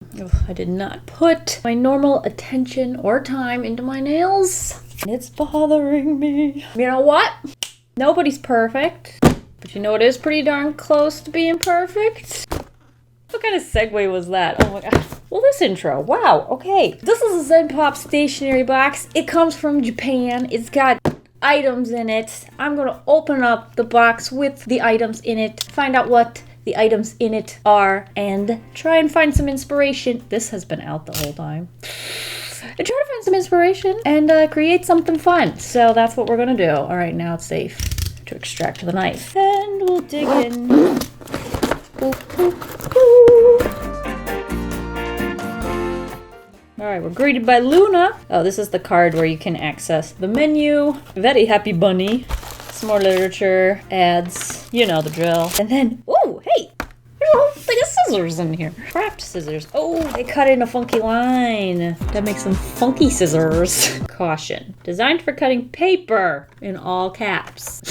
Ugh, I did not put my normal attention or time into my nails. It's bothering me. You know what? Nobody's perfect. But you know it is pretty darn close to being perfect? What kind of segue was that? Oh my god. Well, this intro. Wow, okay. This is a ZenPop Stationery Box. It comes from Japan. It's got items in it. I'm gonna open up the box with the items in it, find out what the items in it are, and try and find some inspiration. This has been out the whole time. And try to find some inspiration and create something fun. So that's what we're gonna do. All right, now it's safe to extract the knife. And we'll dig in. Ooh, ooh, ooh. All right, we're greeted by Luna. Oh, this is the card where you can access the menu. Very happy bunny. Some more literature, ads, you know the drill. And then, oh, hey, there's a whole thing of scissors in here. Craft scissors. Oh, they cut in a funky line. That makes some funky scissors. Caution. Designed for cutting paper, in all caps.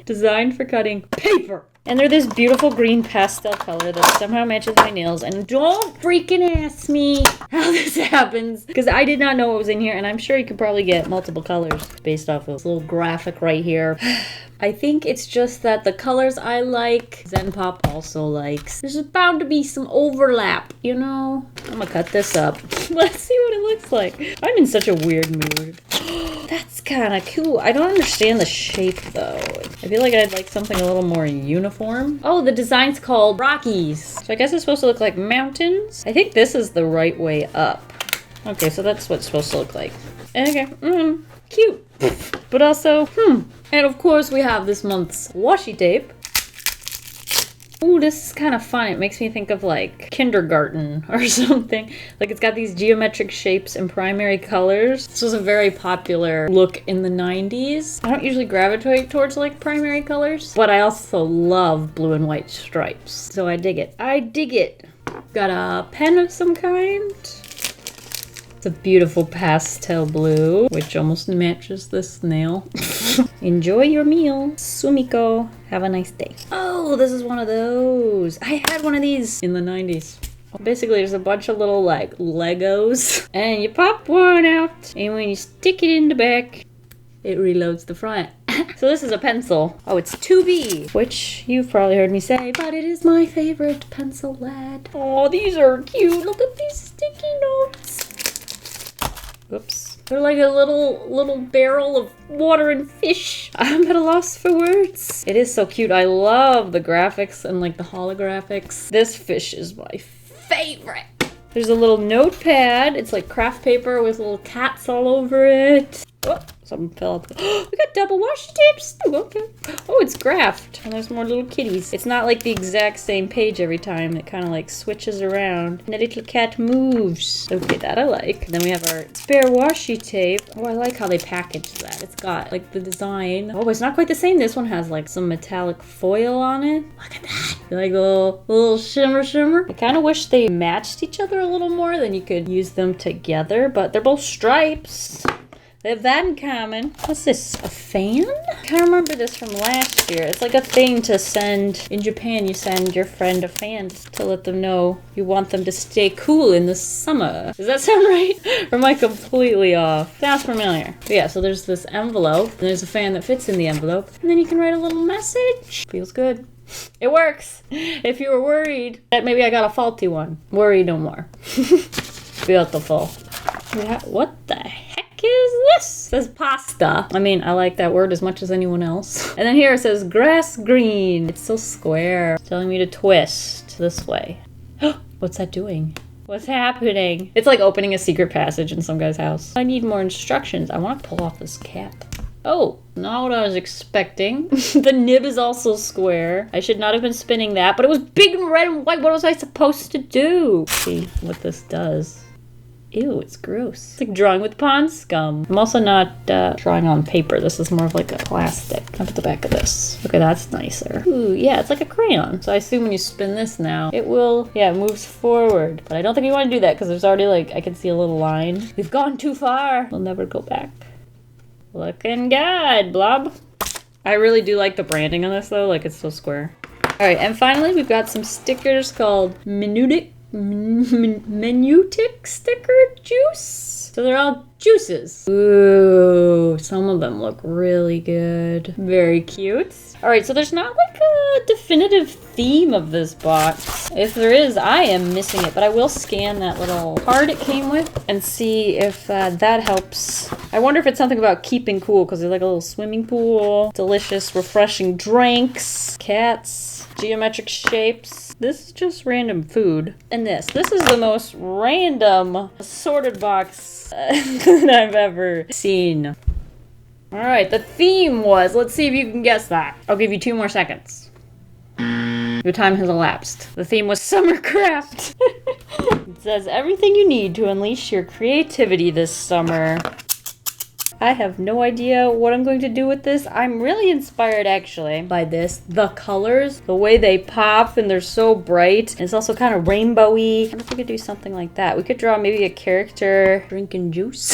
Designed for cutting paper. And they're this beautiful green pastel color that somehow matches my nails. And don't freaking ask me how this happens, because I did not know what was in here. And I'm sure you could probably get multiple colors based off of this little graphic right here. I think it's just that the colors I like, ZenPop also likes. There's bound to be some overlap, you know? I'm gonna cut this up. Let's see what it looks like. I'm in such a weird mood. That's kind of cool. I don't understand the shape though. I feel like I'd like something a little more uniform. Oh, the design's called Rockies. So I guess it's supposed to look like mountains. I think this is the right way up. Okay, so that's what it's supposed to look like. Okay, cute. But also, And of course we have this month's washi tape. Ooh, this is kind of fun. It makes me think of like kindergarten or something. Like it's got these geometric shapes and primary colors. This was a very popular look in the 90s. I don't usually gravitate towards like primary colors, but I also love blue and white stripes. So I dig it. I dig it. Got a pen of some kind. It's a beautiful pastel blue, which almost matches this nail. Enjoy your meal. Sumikko, have a nice day. Oh, this is one of those. I had one of these in the 90s. Basically, there's a bunch of little like Legos, and you pop one out, and when you stick it in the back, it reloads the front. So this is a pencil. Oh, it's 2B, which you've probably heard me say, but it is my favorite pencil lead. Oh, these are cute. Look at these sticky notes. Oops. They're like a little barrel of water and fish. I'm at a loss for words. It is so cute. I love the graphics and like the holographics. This fish is my favorite. There's a little notepad. It's like craft paper with little cats all over it. Oh, something fell up. We got double washi tapes. Oh, okay. Oh, it's graphed. And there's more little kitties. It's not like the exact same page every time. It kind of like switches around. And the little cat moves. Okay, that I like. Then we have our spare washi tape. Oh, I like how they packaged that. It's got like the design. Oh, it's not quite the same. This one has like some metallic foil on it. Look at that. Like a little shimmer. I kind of wish they matched each other a little more. Then you could use them together. But they're both stripes. They have that in common. What's this? A fan? I kind of remember this from last year. It's like a thing to send. In Japan, you send your friend a fan to let them know you want them to stay cool in the summer. Does that sound right? Or am I completely off? Sounds familiar. But yeah, so there's this envelope. And there's a fan that fits in the envelope. And then you can write a little message. Feels good. It works. If you were worried that maybe I got a faulty one, worry no more. Beautiful. Yeah, what the heck is this? It says pasta. I mean, I like that word as much as anyone else. And then here it says grass green. It's so square. Telling me to twist this way. What's that doing? What's happening? It's like opening a secret passage in some guy's house. I need more instructions. I want to pull off this cap. Oh, not what I was expecting. The nib is also square. I should not have been spinning that, but it was big and red and white. What was I supposed to do? Let's see what this does. Ew, it's gross. It's like drawing with pond scum. I'm also not drawing on paper. This is more of like a plastic. Look at the back of this. Okay, that's nicer. Ooh, yeah, it's like a crayon. So I assume when you spin this now, it will, yeah, it moves forward. But I don't think you want to do that because there's already like, I can see a little line. We've gone too far. We'll never go back. Looking good, blob. I really do like the branding on this though. Like it's so square. All right, and finally we've got some stickers called Minutic menu tick sticker juice. So they're all juices. Ooh, some of them look really good. Very cute. All right, so there's not like a definitive theme of this box. If there is, I am missing it, but I will scan that little card it came with and see if that helps. I wonder if it's something about keeping cool, because there's like a little swimming pool, delicious, refreshing drinks, cats, geometric shapes. This is just random food. And this is the most random assorted box that I've ever seen. All right, the theme was, let's see if you can guess that. I'll give you 2 more seconds. Your time has elapsed. The theme was summer craft. It says everything you need to unleash your creativity this summer. I have no idea what I'm going to do with this. I'm really inspired actually by this. The colors, the way they pop and they're so bright. And it's also kind of rainbowy. I wonder if we could do something like that. We could draw maybe a character drinking juice.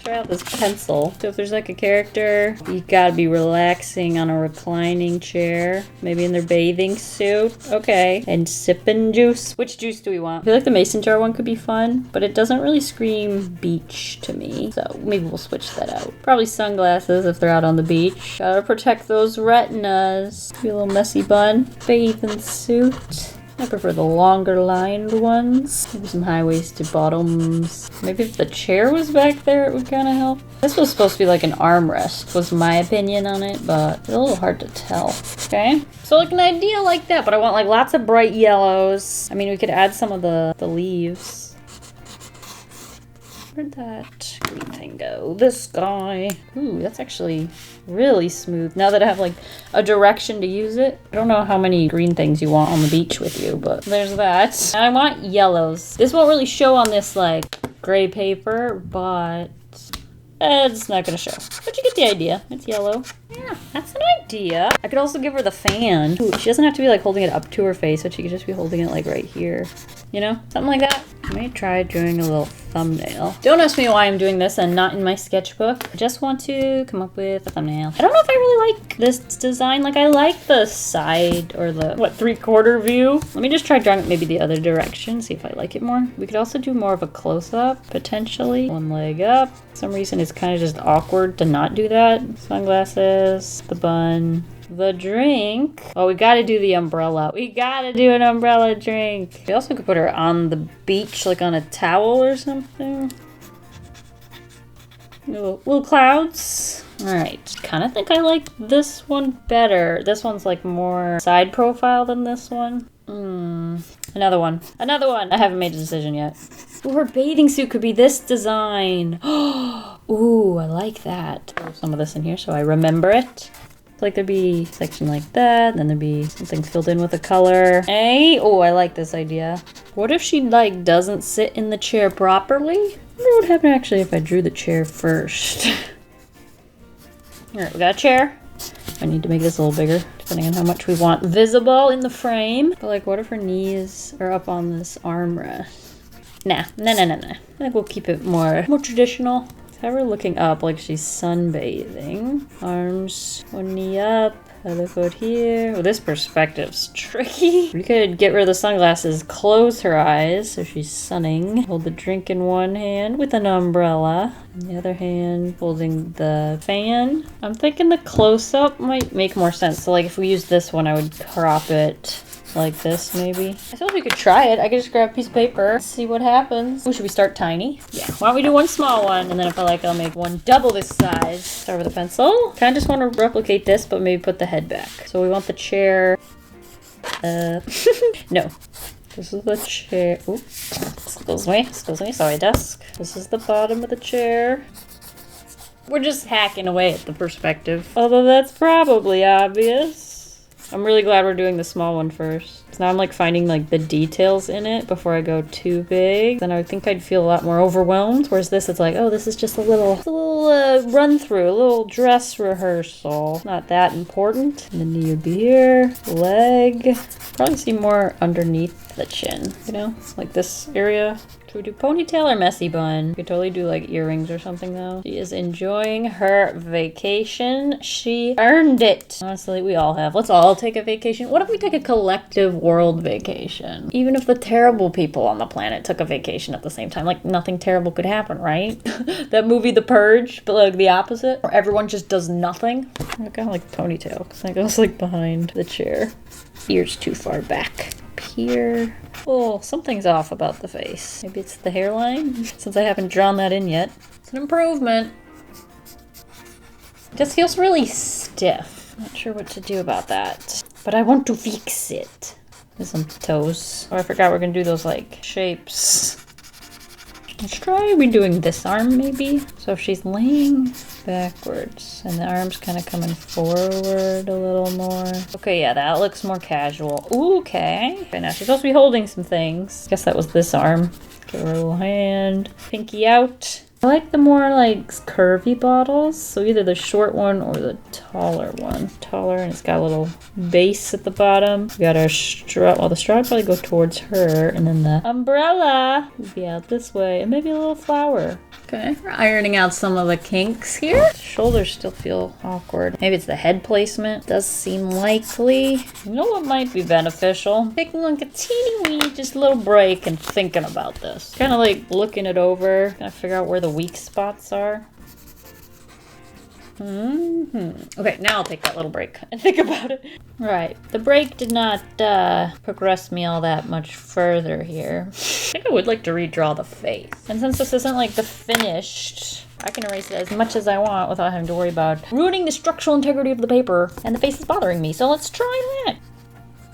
Try out this pencil. So if there's like a character, you gotta be relaxing on a reclining chair. Maybe in their bathing suit. Okay. And sipping juice. Which juice do we want? I feel like the mason jar one could be fun, but it doesn't really scream beach to me. So maybe we'll switch that out. Probably sunglasses if they're out on the beach. Gotta protect those retinas. Be a little messy bun. Bathing suit. I prefer the longer lined ones. Maybe some high-waisted bottoms. Maybe if the chair was back there, it would kind of help. This was supposed to be like an armrest, was my opinion on it, but it's a little hard to tell. Okay, so like an idea like that, but I want like lots of bright yellows. I mean, we could add some of the leaves. Where'd that green thing go? This guy. Ooh, that's actually really smooth. Now that I have like a direction to use it. I don't know how many green things you want on the beach with you, but there's that. And I want yellows. This won't really show on this like gray paper, but it's not gonna show. But you get the idea. It's yellow. Yeah, that's an idea. I could also give her the fan. Ooh, she doesn't have to be like holding it up to her face, but she could just be holding it like right here. You know, something like that. I may try doing a little thumbnail. Don't ask me why I'm doing this and not in my sketchbook. I just want to come up with a thumbnail. I don't know if I really like this design. Like I like the side or the, what, 3/4 view. Let me just try drawing it maybe the other direction, see if I like it more. We could also do more of a close-up, potentially. One leg up. For some reason it's kind of just awkward to not do that. Sunglasses, the bun. The drink. Oh, we gotta do the umbrella. We gotta do an umbrella drink. We also could put her on the beach, like on a towel or something. Little clouds. All right. Kind of think I like this one better. This one's like more side profile than this one. Another one. Another one. I haven't made a decision yet. Ooh, her bathing suit could be this design. Ooh, I like that. Throw some of this in here so I remember it. Like there'd be a section like that, then there'd be something filled in with a color. Hey, oh, I like this idea. What if she like doesn't sit in the chair properly? I wonder what would happen actually if I drew the chair first. All right, we got a chair. I need to make this a little bigger, depending on how much we want visible in the frame. But like, what if her knees are up on this armrest? Nah. I think we'll keep it more traditional. Have her looking up like she's sunbathing. Arms, one knee up, other foot here. Oh, this perspective's tricky. We could get rid of the sunglasses, close her eyes so she's sunning. Hold the drink in one hand with an umbrella. In the other hand, holding the fan. I'm thinking the close-up might make more sense. So like if we use this one, I would crop it like this maybe. I suppose we could try it. I could just grab a piece of paper, see what happens. Ooh, should we start tiny? Yeah. Why don't we do one small one, and then if I like, I'll make one double this size. Start with a pencil. Kind of just want to replicate this, but maybe put the head back. So we want the chair. No. This is the chair. Ooh. Excuse me. Sorry, desk. This is the bottom of the chair. We're just hacking away at the perspective. Although that's probably obvious. I'm really glad we're doing the small one first. So now I'm like finding like the details in it before I go too big. Then I would think I'd feel a lot more overwhelmed. Whereas this, it's like, oh, this is just a little run through, a little dress rehearsal. Not that important. And the knee would be here. Leg. Probably see more underneath the chin, you know, like this area. Should we do ponytail or messy bun? We could totally do like earrings or something though. She is enjoying her vacation. She earned it. Honestly, we all have. Let's all take a vacation. What if we take a collective world vacation? Even if the terrible people on the planet took a vacation at the same time, like nothing terrible could happen, right? That movie The Purge, but like the opposite, where everyone just does nothing. I kind of like ponytail because it goes like behind the chair. Ears too far back. Here. Oh, something's off about the face. Maybe it's the hairline, since I haven't drawn that in yet. It's an improvement. It just feels really stiff. Not sure what to do about that, but I want to fix it. There's some toes. Oh, I forgot we're gonna do those like shapes. Let's try redoing this arm maybe. So if she's laying backwards and the arm's kind of coming forward a little more. Okay, yeah, that looks more casual. Ooh, okay. Okay, now she's supposed to be holding some things. Guess that was this arm. Give her a little hand. Pinky out. I like the more like curvy bottles. So either the short one or the taller one. Taller, and it's got a little base at the bottom. We got our straw. Well, the straw would probably go towards her, and then the umbrella would be out this way, and maybe a little flower. Okay, we're ironing out some of the kinks here. Shoulders still feel awkward. Maybe it's the head placement. Does seem likely. You know what might be beneficial? Taking like a teeny weeny, just a little break and thinking about this. Kind of like looking it over, kind of figure out where the weak spots are. Okay, now I'll take that little break and think about it. Right, the break did not progress me all that much further here. I think I would like to redraw the face. And since this isn't like the finished, I can erase it as much as I want without having to worry about ruining the structural integrity of the paper. And the face is bothering me, so let's try that.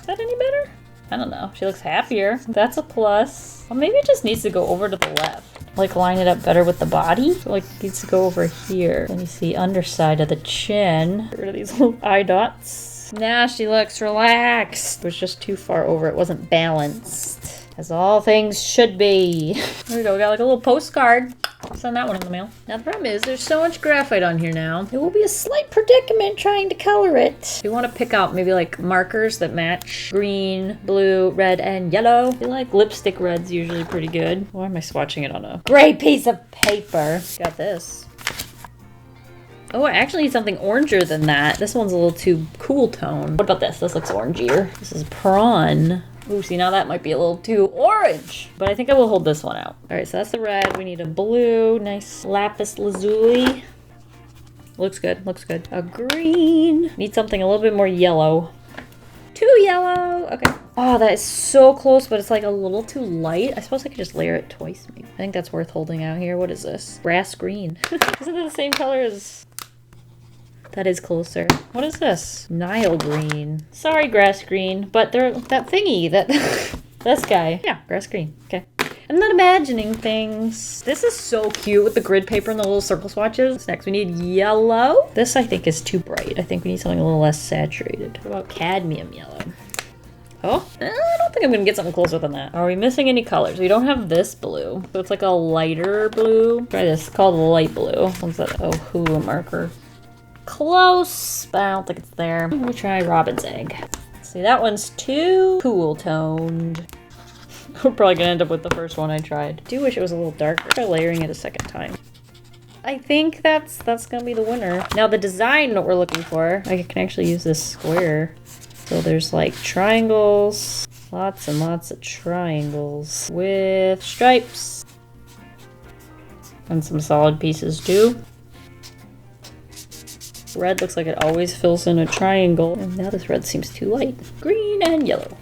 Is that any better? I don't know. She looks happier. That's a plus. Well, maybe it just needs to go over to the left. Like line it up better with the body. So, like it needs to go over here. Then you see underside of the chin. Get rid of these little eye dots. Now she looks relaxed. It was just too far over. It wasn't balanced. As all things should be. There we go. We got like a little postcard. Send that one in the mail. Now the problem is there's so much graphite on here now. It will be a slight predicament trying to color it. We want to pick out maybe like markers that match green, blue, red, and yellow. I feel like lipstick red's usually pretty good. Why am I swatching it on a gray piece of paper? Got this. Oh, I actually need something oranger than that. This one's a little too cool tone. What about this? This looks orangier. This is prawn. Ooh, see, now that might be a little too orange. But I think I will hold this one out. All right, so that's the red. We need a blue, nice lapis lazuli. Looks good, looks good. A green. Need something a little bit more yellow. Too yellow. Okay. Oh, that is so close, but it's like a little too light. I suppose I could just layer it twice, maybe. I think that's worth holding out here. What is this? Grass green. Isn't it the same color as... That is closer. What is this? Nile green. Sorry, grass green, but they're that thingy, that this guy. Yeah, grass green. Okay. I'm not imagining things. This is so cute with the grid paper and the little circle swatches. Next, we need yellow. This I think is too bright. I think we need something a little less saturated. What about cadmium yellow? Oh, I don't think I'm gonna get something closer than that. Are we missing any colors? We don't have this blue. So it's like a lighter blue. Try this, it's called light blue. What's that? Oh, a marker. Close, but I don't think it's there. Let me try robin's egg. See, that one's too cool toned. We're probably gonna end up with the first one I tried. I do wish it was a little darker. Try layering it a second time. I think that's gonna be the winner. Now the design what we're looking for, I can actually use this square. So there's like triangles, lots and lots of triangles with stripes. And some solid pieces too. Red looks like it always fills in a triangle. And now this red seems too light. Green and yellow.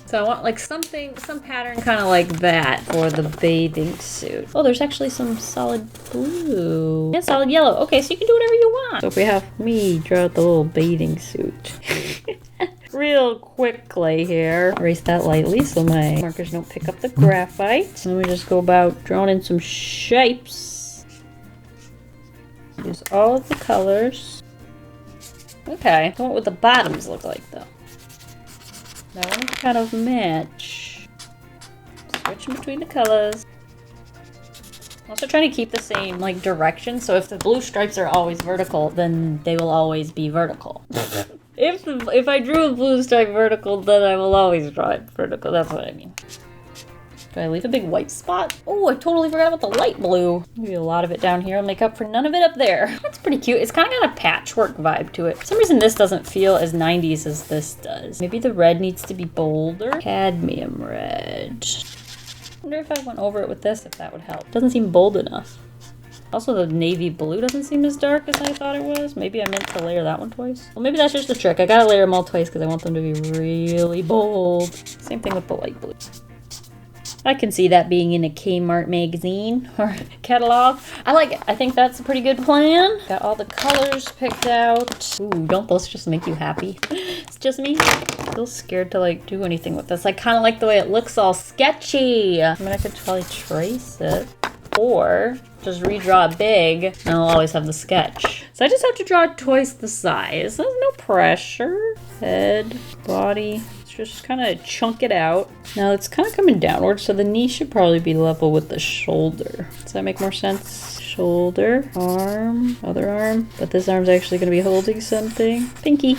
So I want like some pattern kind of like that for the bathing suit. Oh, there's actually some solid blue. And solid yellow. Okay, so you can do whatever you want. So if we have me draw out the little bathing suit. Real quickly here. Erase that lightly so my markers don't pick up the graphite. And then we just go about drawing in some shapes. Use all of the colors. Okay, I want what the bottoms look like though. That one kind of match. Switching between the colors. Also trying to keep the same like direction, so if the blue stripes are always vertical, then they will always be vertical. If I drew a blue stripe vertical, then I will always draw it vertical. That's what I mean. Do I leave a big white spot? Oh, I totally forgot about the light blue. Maybe a lot of it down here will make up for none of it up there. That's pretty cute. It's kind of got a patchwork vibe to it. For some reason, this doesn't feel as 90s as this does. Maybe the red needs to be bolder. Cadmium red. I wonder if I went over it with this, if that would help. Doesn't seem bold enough. Also, the navy blue doesn't seem as dark as I thought it was. Maybe I meant to layer that one twice. Well, maybe that's just the trick. I gotta layer them all twice because I want them to be really bold. Same thing with the light blue. I can see that being in a Kmart magazine or catalog. I like it. I think that's a pretty good plan. Got all the colors picked out. Ooh, don't those just make you happy? It's just me. I feel scared to like do anything with this. I kind of like the way it looks all sketchy. I mean, I could probably trace it or just redraw it big and I'll always have the sketch. So I just have to draw twice the size. There's no pressure. Head, body. Just kind of chunk it out. Now it's kind of coming downward, so the knee should probably be level with the shoulder. Does that make more sense? Shoulder, arm, other arm. But this arm's actually going to be holding something. Pinky.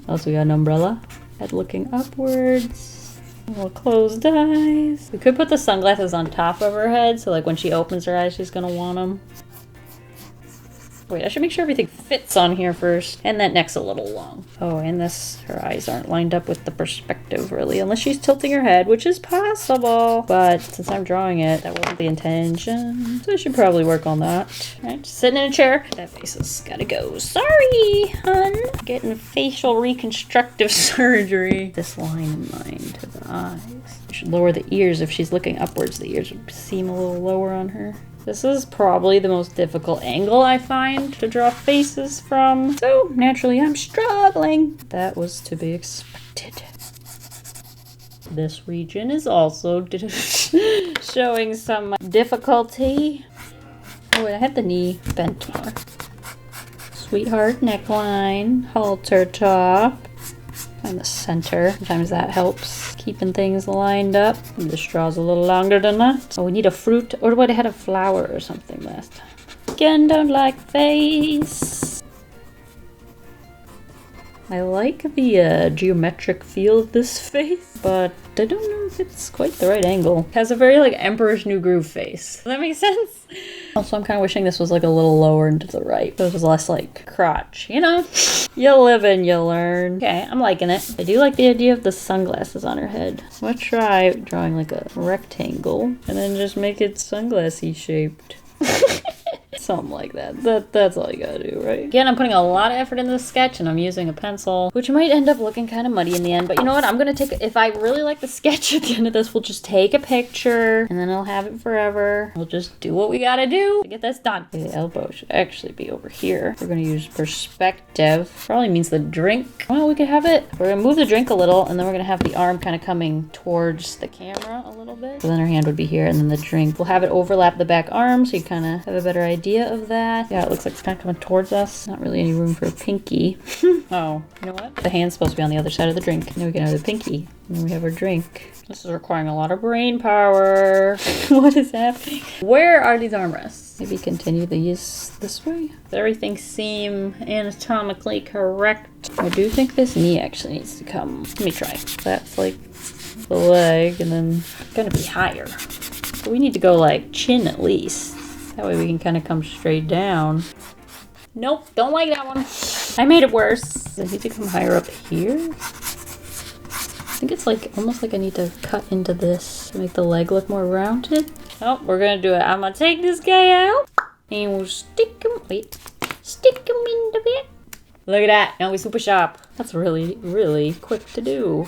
Also, we got an umbrella. Head looking upwards. Little closed eyes. We could put the sunglasses on top of her head, so like when she opens her eyes, she's going to want them. Wait, I should make sure everything fits on here first. And that neck's a little long. Oh, and her eyes aren't lined up with the perspective really, unless she's tilting her head, which is possible. But since I'm drawing it, that wasn't the intention. So I should probably work on that. All right, just sitting in a chair. That face has gotta go. Sorry, hun. Getting facial reconstructive surgery. This line in mind to the eyes. I should lower the ears. If she's looking upwards, the ears would seem a little lower on her. This is probably the most difficult angle I find to draw faces from. So naturally I'm struggling. That was to be expected. This region is also showing some difficulty. Oh, wait, I had the knee bent more. Sweetheart neckline, halter top. Find the center. Sometimes that helps. Keeping things lined up. This draw's a little longer than that. Oh, we need a fruit. Or what, I had a flower or something last time. Again, don't like face. I like the geometric feel of this face, but I don't know if it's quite the right angle. It has a very like Emperor's New Groove face. Does that make sense? Also, I'm kind of wishing this was like a little lower and to the right. So it was less like crotch, you know? You live and you learn. Okay, I'm liking it. I do like the idea of the sunglasses on her head. So I'm gonna try drawing like a rectangle and then just make it sunglassy shaped. Something like that. That's all you gotta do, right? Again, I'm putting a lot of effort into the sketch and I'm using a pencil, which might end up looking kind of muddy in the end. But you know what? I'm gonna take, if I really like the sketch at the end of this, we'll just take a picture and then I'll have it forever. We'll just do what we gotta do to get this done. The elbow should actually be over here. We're gonna use perspective. Probably means the drink. Well, we could have it. We're gonna move the drink a little and then we're gonna have the arm kind of coming towards the camera a little bit. So then her hand would be here and then the drink. We'll have it overlap the back arm so you kind of have a better idea of that. Yeah, it looks like it's kind of coming towards us. Not really any room for a pinky. Oh, you know what? The hand's supposed to be on the other side of the drink. And then we can have the pinky. And then we have our drink. This is requiring a lot of brain power. What is happening? Where are these armrests? Maybe continue these this way. Does everything seem anatomically correct? I do think this knee actually needs to come. Let me try. That's like the leg and then it's gonna be higher. So we need to go like chin at least. That way we can kind of come straight down. Nope, don't like that one. I made it worse. Does it need to come higher up here? I think it's like almost like I need to cut into this to make the leg look more rounded. Oh, we're gonna do it. I'm gonna take this guy out and we'll stick him. Wait, stick him in the bit. Look at that. Now we're super sharp. That's really, really quick to do.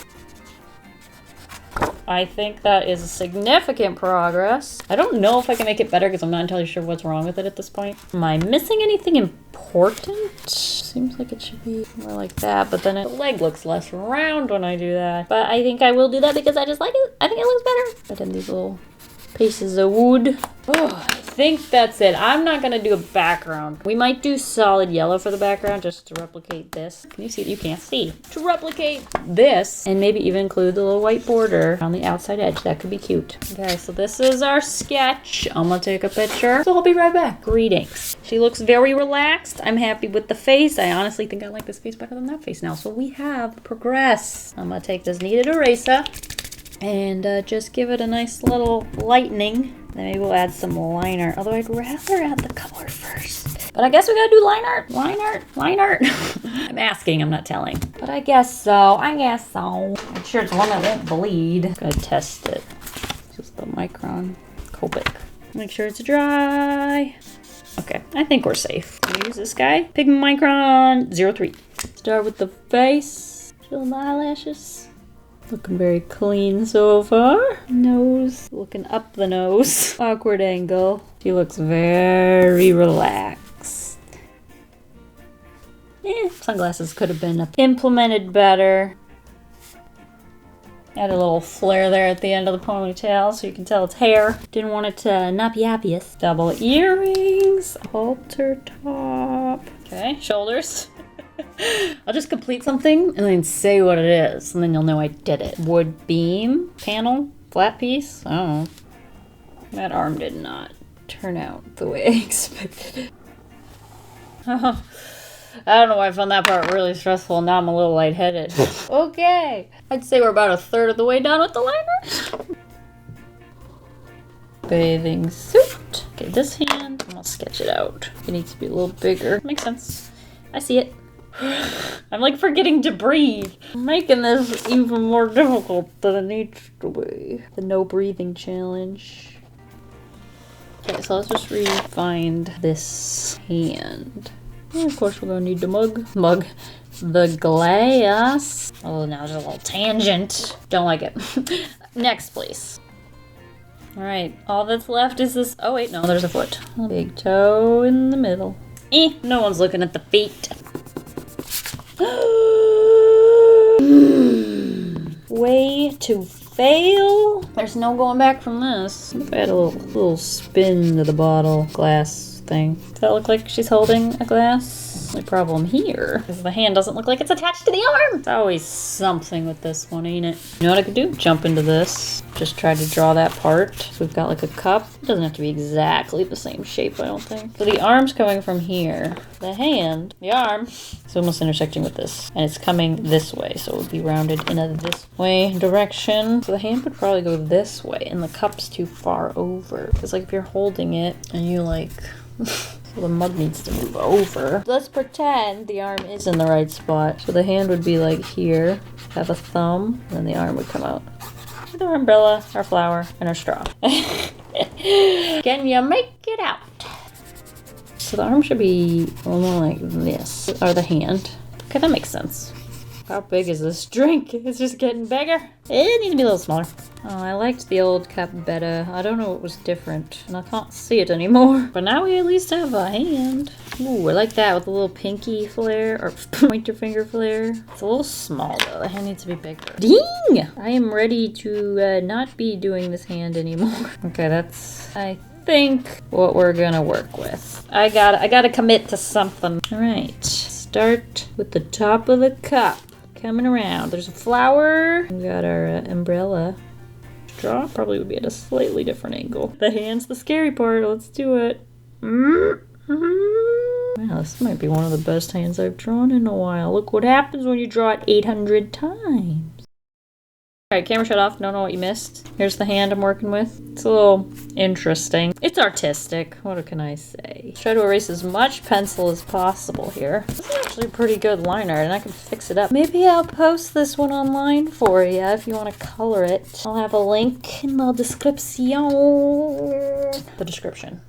I think that is a significant progress. I don't know if I can make it better because I'm not entirely sure what's wrong with it at this point. Am I missing anything important? Seems like it should be more like that, but then the leg looks less round when I do that. But I think I will do that because I just like it. I think it looks better. But then these little pieces of wood. Oh, I think that's it. I'm not gonna do a background. We might do solid yellow for the background just to replicate this. Can you see it? You can't see. To replicate this and maybe even include the little white border on the outside edge. That could be cute. Okay, so this is our sketch. I'm gonna take a picture. So I'll be right back. Greetings. She looks very relaxed. I'm happy with the face. I honestly think I like this face better than that face now. So we have progressed. I'm gonna take this kneaded eraser And just give it a nice little lightening. Then maybe we'll add some line art. Although I'd rather add the color first. But I guess we gotta do line art. Line art. Line art. I'm asking, I'm not telling. But I guess so. I guess so. I'm sure it's one that won't bleed. Gotta test it. Just the micron. Copic. Make sure it's dry. Okay, I think we're safe. I'm gonna use this guy. Pigment Micron 03. Start with the face. Fill the eyelashes. Looking very clean so far. Nose. Looking up the nose. Awkward angle. She looks very relaxed. Sunglasses could have been implemented better. Add a little flare there at the end of the ponytail so you can tell it's hair. Didn't want it to not be obvious. Double earrings. Halter top. Okay, shoulders. I'll just complete something and then say what it is, and then you'll know I did it. Wood beam, panel, flat piece. Oh, that arm did not turn out the way I expected it. Oh, I don't know why I found that part really stressful. Now I'm a little lightheaded. Okay, I'd say we're about a third of the way done with the liner. Bathing suit. Okay, this hand, I'm gonna sketch it out. It needs to be a little bigger. Makes sense. I see it. I'm like forgetting to breathe. I'm making this even more difficult than it needs to be. The no breathing challenge. Okay, so let's just refine this hand. And of course we're gonna need the mug. The glass. Oh, now there's a little tangent. Don't like it. Next, please. All right, all that's left is this. Oh wait, no, there's a foot. Big toe in the middle. No one's looking at the feet. Way to fail. There's no going back from this. If I had a little spin to the bottle glass thing. Does that look like she's holding a glass? The problem here is the hand doesn't look like it's attached to the arm. It's always something with this one, ain't it? You know what I could do? Jump into this. Just try to draw that part. So we've got like a cup. It doesn't have to be exactly the same shape, I don't think. So the arm's coming from here. The hand, the arm, is almost intersecting with this. And it's coming this way, so it would be rounded in a this way direction. So the hand would probably go this way, and the cup's too far over. Because like if you're holding it, and you like... So the mug needs to move over. Let's pretend the arm is in the right spot. So the hand would be like here, have a thumb, and then the arm would come out. With our umbrella, our flower, and our straw. Can you make it out? So the arm should be more like this, or the hand. Okay, that makes sense. How big is this drink? It's just getting bigger. It needs to be a little smaller. Oh, I liked the old cup better. I don't know what was different, and I can't see it anymore. But now we at least have a hand. Ooh, I like that with a little pinky flare, or pointer finger flare. It's a little small though. The hand needs to be bigger. Ding! I am ready to not be doing this hand anymore. Okay, that's, I think, what we're gonna work with. I gotta commit to something. All right, start with the top of the cup. Coming around. There's a flower. We got our umbrella. Straw probably would be at a slightly different angle. The hand's the scary part. Let's do it. Wow, this might be one of the best hands I've drawn in a while. Look what happens when you draw it 800 times. Alright, camera shut off. Don't know what you missed. Here's the hand I'm working with. It's a little interesting. It's artistic. What can I say? Try to erase as much pencil as possible here. This is actually a pretty good line art, and I can fix it up. Maybe I'll post this one online for you if you want to color it. I'll have a link in the description. The description.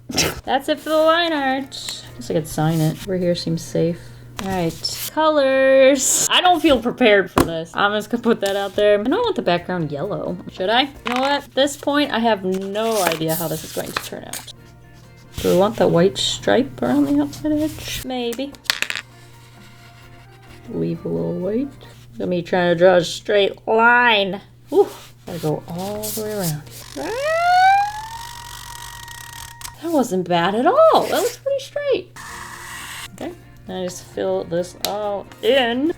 That's it for the line art. Guess I could sign it. Over here seems safe. Alright, colors. I don't feel prepared for this. I'm just gonna put that out there. I don't want the background yellow. Should I? You know what? At this point, I have no idea how this is going to turn out. Do we want the white stripe around the outside edge? Maybe. Leave a little white. Look at me trying to draw a straight line. Ooh, gotta go all the way around. That wasn't bad at all. That was pretty straight. Okay. And I just fill this all in.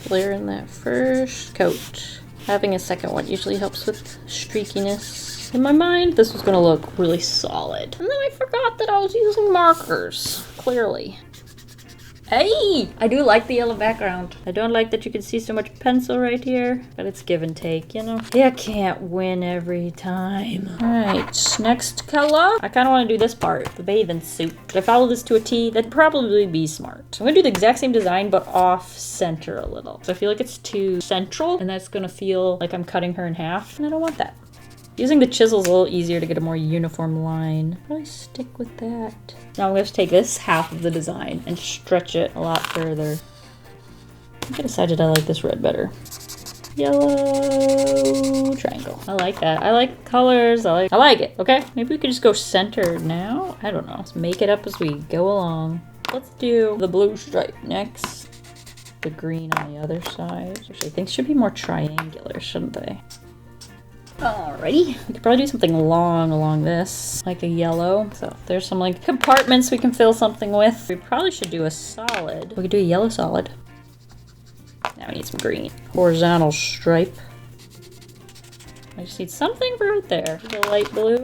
Layer in that first coat. Having a second one usually helps with streakiness. In my mind, this was gonna look really solid. And then I forgot that I was using markers, clearly. Hey! I do like the yellow background. I don't like that you can see so much pencil right here, but it's give and take, you know? You can't win every time. All right, next color. I kind of want to do this part, the bathing suit. If I follow this to a T, that'd probably be smart. I'm gonna do the exact same design, but off center a little. So I feel like it's too central, and that's gonna feel like I'm cutting her in half, and I don't want that. Using the chisel's a little easier to get a more uniform line. Probably stick with that. Now I'm going to take this half of the design and stretch it a lot further. I think I decided I like this red better. Yellow triangle. I like that. I like colors. I like it. Okay, maybe we could just go centered now. I don't know. Let's make it up as we go along. Let's do the blue stripe next. The green on the other side. Which I think should be more triangular, shouldn't they? Alrighty, we could probably do something long along this, like a yellow. So if there's some like compartments we can fill something with. We probably should do a solid. We could do a yellow solid. Now we need some green. Horizontal stripe. I just need something right there. The light blue.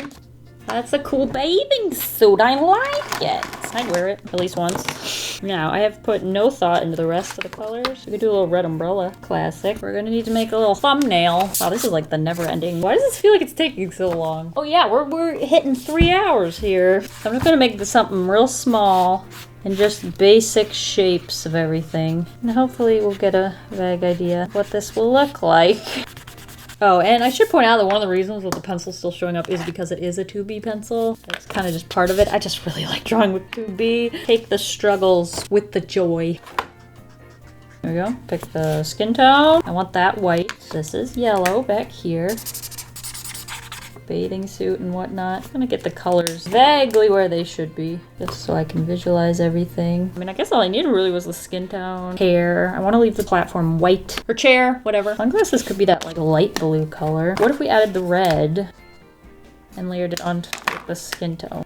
That's a cool bathing suit. I like it. I'd wear it at least once. Now, I have put no thought into the rest of the colors. We could do a little red umbrella classic. We're gonna need to make a little thumbnail. Wow, this is like the never ending. Why does this feel like it's taking so long? Oh yeah, we're hitting 3 hours here. I'm just gonna make this something real small and just basic shapes of everything. And hopefully we'll get a vague idea what this will look like. Oh, and I should point out that one of the reasons that the pencil's still showing up is because it is a 2B pencil. That's kind of just part of it. I just really like drawing with 2B. Take the struggles with the joy. There we go. Pick the skin tone. I want that white. This is yellow back here. Bathing suit and whatnot. I'm gonna get the colors vaguely where they should be, just so I can visualize everything. I mean, I guess all I needed really was the skin tone, hair. I want to leave the platform white, or chair, whatever. Sunglasses could be that like light blue color. What if we added the red and layered it on the skin tone?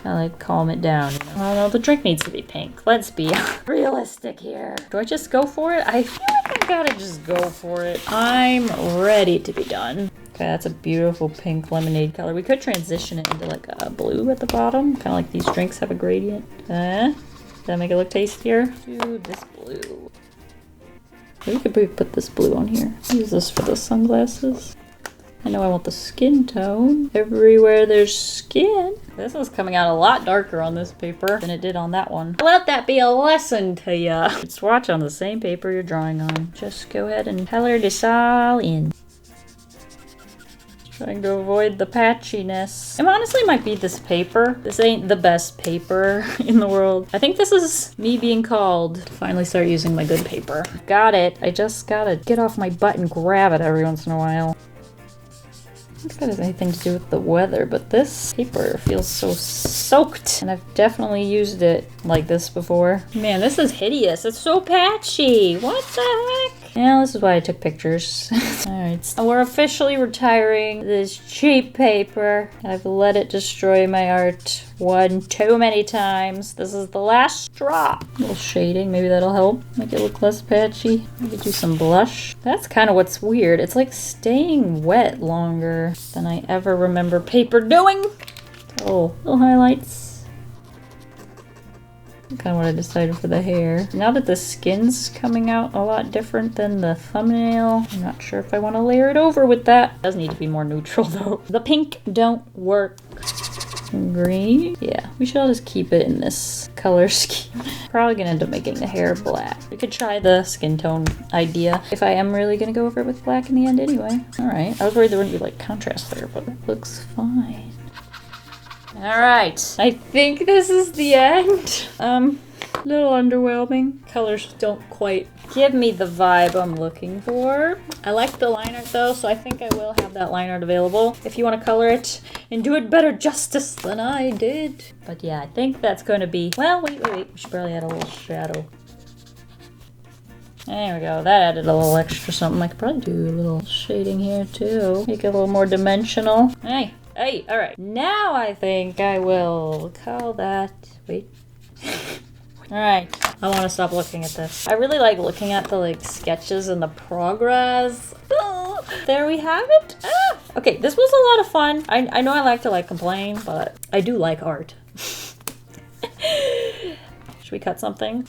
I like calm it down, you know? Oh no, the drink needs to be pink. Let's be realistic here. Do I just go for it? I feel like I gotta just go for it. I'm ready to be done. Okay, that's a beautiful pink lemonade color. We could transition it into like a blue at the bottom, kind of like these drinks have a gradient. Does that make it look tastier? Do this blue. Maybe we could put this blue on here. Use this for the sunglasses. I know I want the skin tone. Everywhere there's skin. This is coming out a lot darker on this paper than it did on that one. Let that be a lesson to ya. Swatch on the same paper you're drawing on. Just go ahead and color this all in. Trying to avoid the patchiness. It honestly might be this paper. This ain't the best paper in the world. I think this is me being called to finally start using my good paper. Got it. I just gotta get off my butt and grab it every once in a while. I don't think that has anything to do with the weather, but this paper feels so soaked. And I've definitely used it like this before. Man, this is hideous. It's so patchy. What the heck? Yeah, this is why I took pictures. Alright, so we're officially retiring this cheap paper. I've let it destroy my art one too many times. This is the last straw. A little shading, maybe that'll help. Make it look less patchy. Maybe do some blush. That's kind of what's weird. It's like staying wet longer than I ever remember paper doing. Oh, little highlights. Kind of what I decided for the hair. Now that the skin's coming out a lot different than the thumbnail, I'm not sure if I want to layer it over with that. It does need to be more neutral though. The pink don't work. Green? Yeah, we should all just keep it in this color scheme. Probably gonna end up making the hair black. We could try the skin tone idea if I am really gonna go over it with black in the end anyway. Alright, I was worried there wouldn't be like contrast there, but it looks fine. Alright, I think this is the end. A little underwhelming. Colors don't quite give me the vibe I'm looking for. I like the line art though, so I think I will have that line art available if you want to color it and do it better justice than I did. But yeah, I think that's going to be... Well, wait. We should probably add a little shadow. There we go. That added a little extra something. I could probably do a little shading here too. Make it a little more dimensional. Hey, alright. Now I think I will call that... Wait. Alright, I want to stop looking at this. I really like looking at the like sketches and the progress. Oh, there we have it. Ah! Okay, this was a lot of fun. I know I like to like complain, but I do like art. Should we cut something?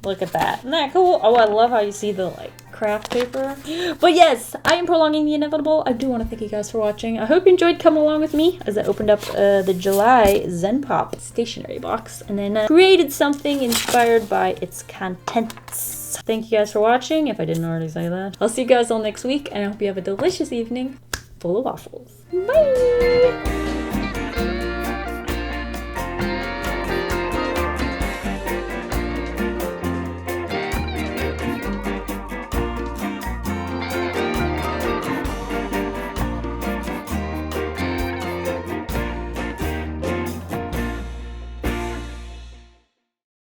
Look at that. Isn't that cool? Oh, I love how you see the like craft paper. But yes, I am prolonging the inevitable. I do want to thank you guys for watching. I hope you enjoyed coming along with me as I opened up the July ZenPop stationery box and then created something inspired by its contents. Thank you guys for watching, if I didn't already say that. I'll see you guys all next week, and I hope you have a delicious evening full of waffles. Bye!